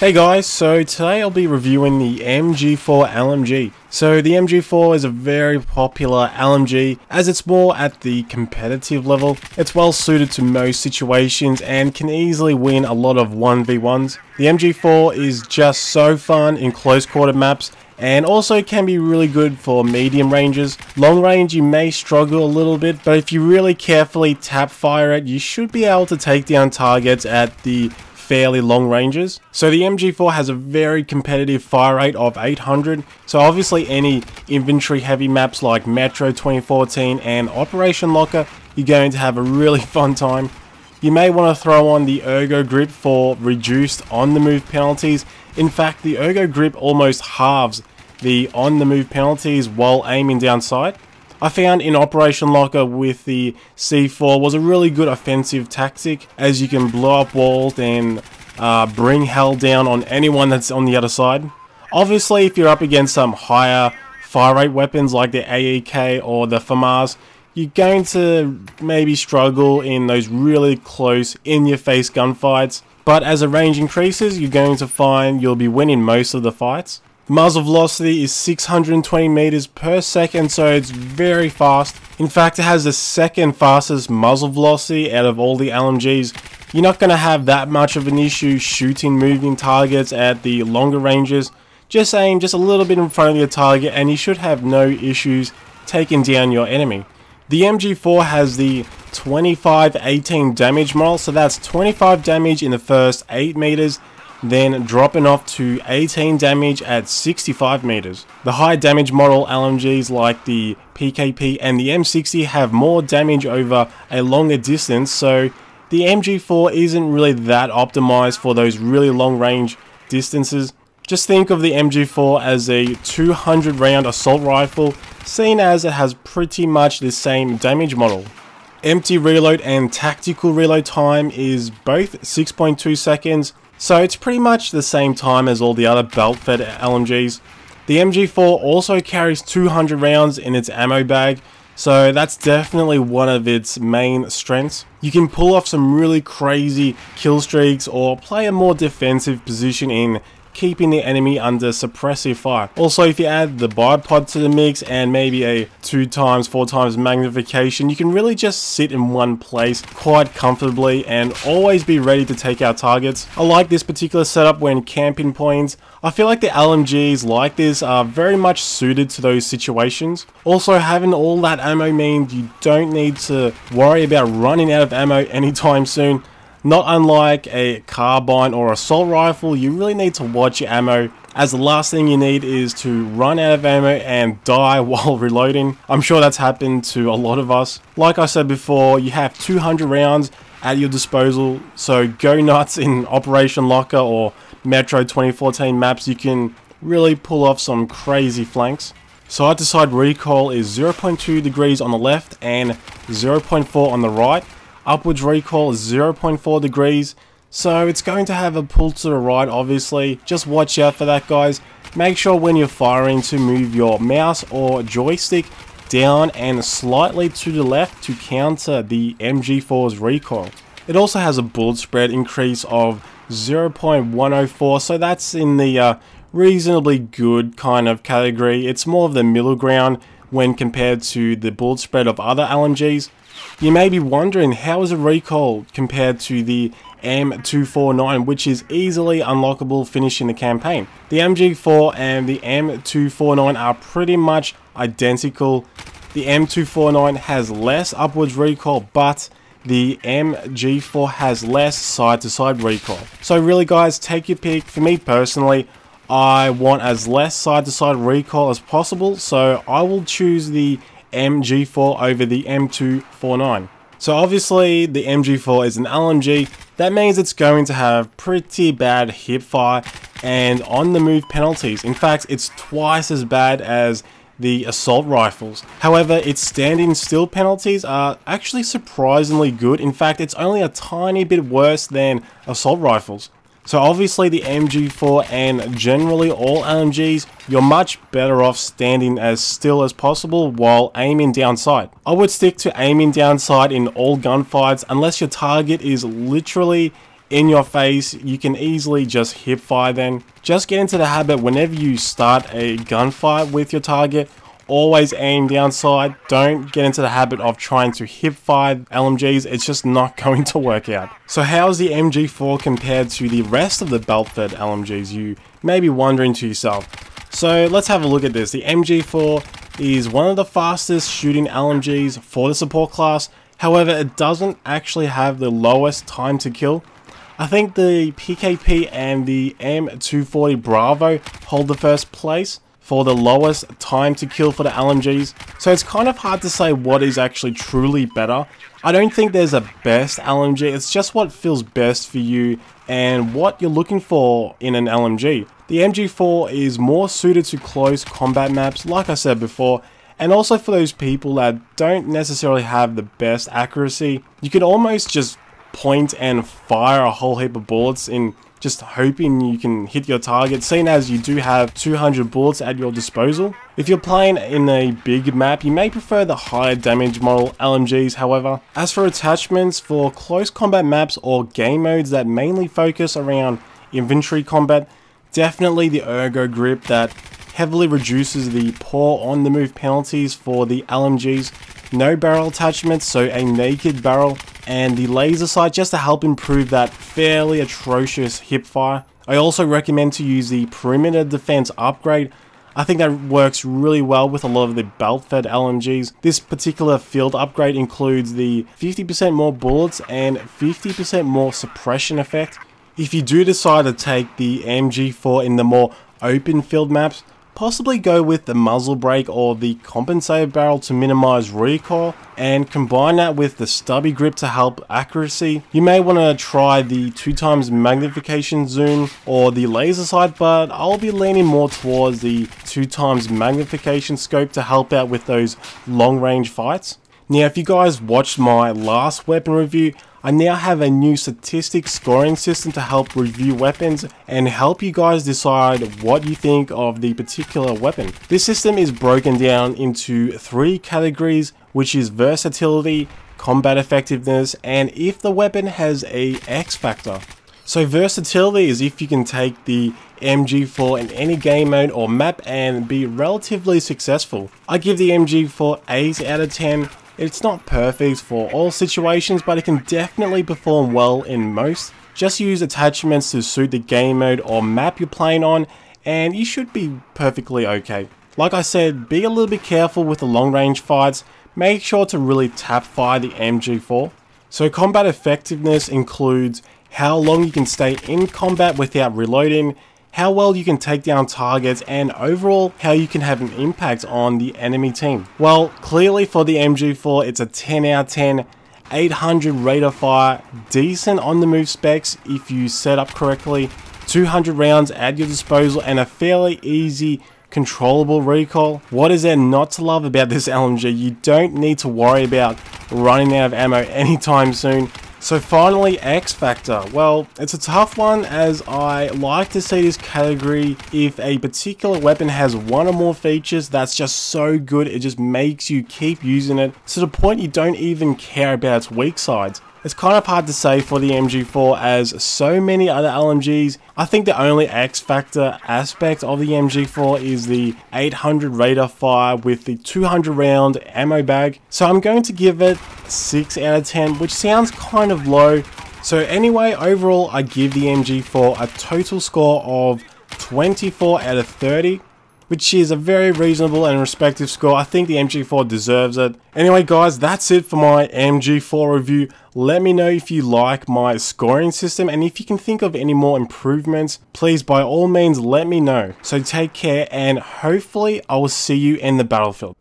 Hey guys, so today I'll be reviewing the MG4 LMG. So the MG4 is a very popular LMG as it's more at the competitive level. It's well suited to most situations and can easily win a lot of 1v1s. The MG4 is just so fun in close quarter maps and also can be really good for medium ranges. Long range you may struggle a little bit, but if you really carefully tap fire it, you should be able to take down targets at the fairly long ranges. So the MG4 has a very competitive fire rate of 800, so obviously any inventory heavy maps like Metro 2014 and Operation Locker, you're going to have a really fun time. You may want to throw on the Ergo Grip for reduced on the move penalties. In fact, the Ergo Grip almost halves the on the move penalties while aiming down sight. I found in Operation Locker with the C4 was a really good offensive tactic, as you can blow up walls and bring hell down on anyone that's on the other side. Obviously, if you're up against some higher fire rate weapons like the AEK or the FAMAS, you're going to maybe struggle in those really close in-your-face gunfights. But as the range increases, you're going to find you'll be winning most of the fights. The muzzle velocity is 620 meters per second, so it's very fast. In fact, it has the second fastest muzzle velocity out of all the LMGs. You're not going to have that much of an issue shooting moving targets at the longer ranges. Just aim just a little bit in front of your target and you should have no issues taking down your enemy. The MG4 has the 25-18 damage model, so that's 25 damage in the first 8 meters. Then dropping off to 18 damage at 65 meters. The high damage model LMGs like the PKP and the M60 have more damage over a longer distance, so the MG4 isn't really that optimized for those really long range distances. Just think of the MG4 as a 200 round assault rifle, seen as it has pretty much the same damage model. Empty reload and tactical reload time is both 6.2 seconds. So it's pretty much the same time as all the other belt-fed LMGs. The MG4 also carries 200 rounds in its ammo bag, so that's definitely one of its main strengths. You can pull off some really crazy kill streaks or play a more defensive position in keeping the enemy under suppressive fire. Also, if you add the bipod to the mix and maybe a 2x, 4x magnification, you can really just sit in one place quite comfortably and always be ready to take out targets. I like this particular setup when camping points. I feel like the LMGs like this are very much suited to those situations. Also, having all that ammo means you don't need to worry about running out of ammo anytime soon. Not unlike a carbine or assault rifle, you really need to watch your ammo, as the last thing you need is to run out of ammo and die while reloading. I'm sure that's happened to a lot of us. Like I said before, you have 200 rounds at your disposal, so go nuts in Operation Locker or Metro 2014 maps. You can really pull off some crazy flanks. Side to side recoil is 0.2 degrees on the left and 0.4 on the right. Upwards recoil is 0.4 degrees, so it's going to have a pull to the right obviously. Just watch out for that, guys. Make sure when you're firing to move your mouse or joystick down and slightly to the left to counter the MG4's recoil. It also has a bullet spread increase of 0.104, so that's in the reasonably good kind of category. It's more of the middle ground when compared to the bullet spread of other LMGs. You may be wondering, how is the recoil compared to the M249, which is easily unlockable finishing the campaign? The MG4 and the M249 are pretty much identical. The M249 has less upwards recoil, but the MG4 has less side-to-side recoil. So really, guys, take your pick. For me personally, I want as less side-to-side recoil as possible, so I will choose the MG4 over the M249. So obviously the MG4 is an LMG. That means it's going to have pretty bad hipfire and on the move penalties. In fact, it's twice as bad as the assault rifles. However, its standing still penalties are actually surprisingly good. In fact, it's only a tiny bit worse than assault rifles. So obviously the MG4 and generally all LMGs, you're much better off standing as still as possible while aiming down sight. I would stick to aiming down sight in all gunfights unless your target is literally in your face. You can easily just hip fire then. Just get into the habit whenever you start a gunfight with your target, always aim down sight. Don't get into the habit of trying to hip fire LMGs, it's just not going to work out. So how is the MG4 compared to the rest of the belt-fed LMGs, you may be wondering to yourself. So let's have a look at this. The MG4 is one of the fastest shooting LMGs for the support class. However, it doesn't actually have the lowest time to kill. I think the PKP and the M240 Bravo hold the first place for the lowest time to kill for the LMGs. So it's kind of hard to say what is actually truly better. I don't think there's a best LMG, it's just what feels best for you and what you're looking for in an LMG. The MG4 is more suited to close combat maps, like I said before, and also for those people that don't necessarily have the best accuracy. You can almost just point and fire a whole heap of bullets in just hoping you can hit your target, seeing as you do have 200 bullets at your disposal. If you're playing in a big map, you may prefer the higher damage model LMGs however. As for attachments, for close combat maps or game modes that mainly focus around infantry combat, definitely the ergo grip that heavily reduces the poor on the move penalties for the LMGs. No barrel attachments, so a naked barrel, and the laser sight just to help improve that fairly atrocious hip fire. I also recommend to use the perimeter defense upgrade. I think that works really well with a lot of the belt-fed LMGs. This particular field upgrade includes the 50% more bullets and 50% more suppression effect. If you do decide to take the MG4 in the more open field maps, possibly go with the muzzle brake or the compensator barrel to minimize recoil, and combine that with the stubby grip to help accuracy. You may want to try the 2x magnification zoom or the laser sight, but I'll be leaning more towards the 2x magnification scope to help out with those long range fights. Now if you guys watched my last weapon review, I now have a new statistic scoring system to help review weapons and help you guys decide what you think of the particular weapon. This system is broken down into 3 categories, which is versatility, combat effectiveness, and if the weapon has a Xfactor. So versatility is if you can take the MG4 in any game mode or map and be relatively successful. I give the MG4 8 out of 10. It's not perfect for all situations, but it can definitely perform well in most. Just use attachments to suit the game mode or map you're playing on, and you should be perfectly okay. Like I said, be a little bit careful with the long range fights. Make sure to really tap fire the MG4. So combat effectiveness includes how long you can stay in combat without reloading, how well you can take down targets, and overall how you can have an impact on the enemy team. Well, clearly for the MG4 it's a 10 out of 10, 800 rate of fire, decent on the move specs if you set up correctly, 200 rounds at your disposal, and a fairly easy controllable recoil. What is there not to love about this LMG? You don't need to worry about running out of ammo anytime soon. So finally, Xfactor. Well, it's a tough one as I like to see this category if a particular weapon has one or more features that's just so good it just makes you keep using it to the point you don't even care about its weak sides. It's kind of hard to say for the MG4 as so many other LMGs. I think the only Xfactor aspect of the MG4 is the 800 rate of fire with the 200 round ammo bag. So I'm going to give it 6 out of 10, which sounds kind of low. So anyway, overall I give the MG4 a total score of 24 out of 30. Which is a very reasonable and respective score. I think the MG4 deserves it. Anyway guys, that's it for my MG4 review. Let me know if you like my scoring system, and if you can think of any more improvements, please by all means let me know. So take care, and hopefully I will see you in the battlefield.